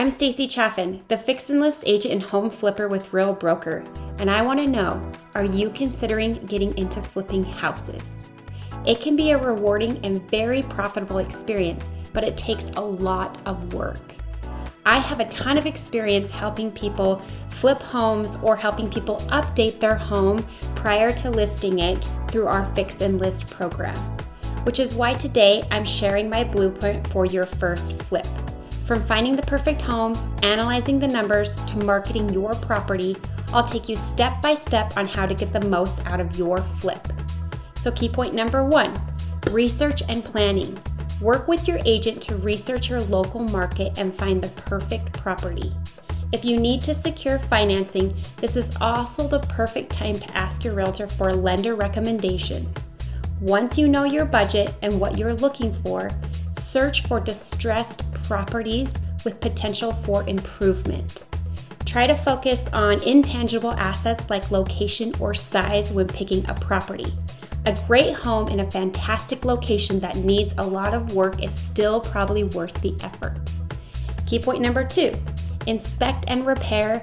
I'm Stacy Chaffin, the Fix and List agent and home flipper with Real Broker, and I want to know, are you considering getting into flipping houses? It can be a rewarding and very profitable experience, but it takes a lot of work. I have a ton of experience helping people flip homes or helping people update their home prior to listing it through our Fix and List program, which is why today I'm sharing my blueprint for your first flip. From finding the perfect home, analyzing the numbers, to marketing your property, I'll take you step by step on how to get the most out of your flip. So key point number 1, research and planning. Work with your agent to research your local market and find the perfect property. If you need to secure financing, this is also the perfect time to ask your realtor for lender recommendations. Once you know your budget and what you're looking for, search for distressed properties with potential for improvement. Try to focus on intangible assets like location or size when picking a property. A great home in a fantastic location that needs a lot of work is still probably worth the effort. Key point number 2, inspect and repair,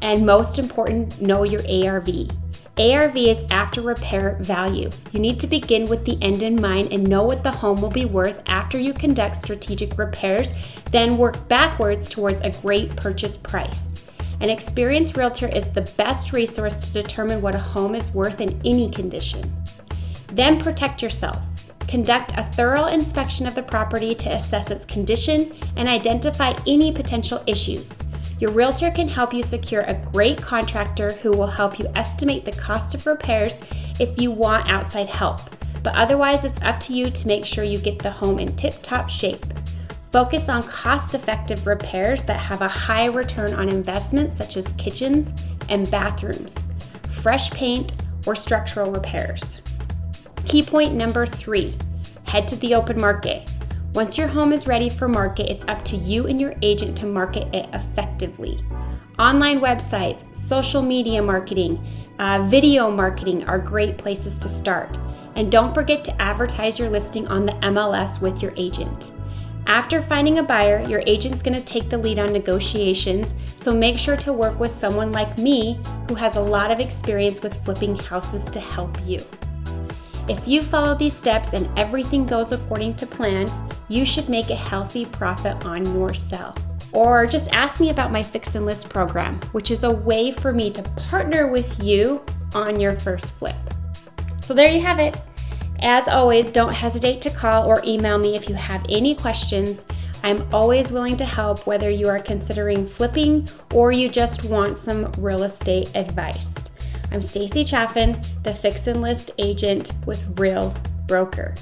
and most important, know your ARV. ARV is after repair value. You need to begin with the end in mind and know what the home will be worth after you conduct strategic repairs, then work backwards towards a great purchase price. An experienced realtor is the best resource to determine what a home is worth in any condition. Then protect yourself. Conduct a thorough inspection of the property to assess its condition and identify any potential issues. Your realtor can help you secure a great contractor who will help you estimate the cost of repairs if you want outside help, but otherwise it's up to you to make sure you get the home in tip-top shape. Focus on cost-effective repairs that have a high return on investment, such as kitchens and bathrooms, fresh paint, or structural repairs. Key point number 3, head to the open market. Once your home is ready for market, it's up to you and your agent to market it effectively. Online websites, social media marketing, video marketing are great places to start. And don't forget to advertise your listing on the MLS with your agent. After finding a buyer, your agent's going to take the lead on negotiations, so make sure to work with someone like me who has a lot of experience with flipping houses to help you. If you follow these steps and everything goes according to plan, you should make a healthy profit on your sell. Or just ask me about my Fix and List program, which is a way for me to partner with you on your first flip. So there you have it. As always, don't hesitate to call or email me if you have any questions. I'm always willing to help, whether you are considering flipping or you just want some real estate advice. I'm Stacy Chaffin, the Fix and List agent with Real Broker.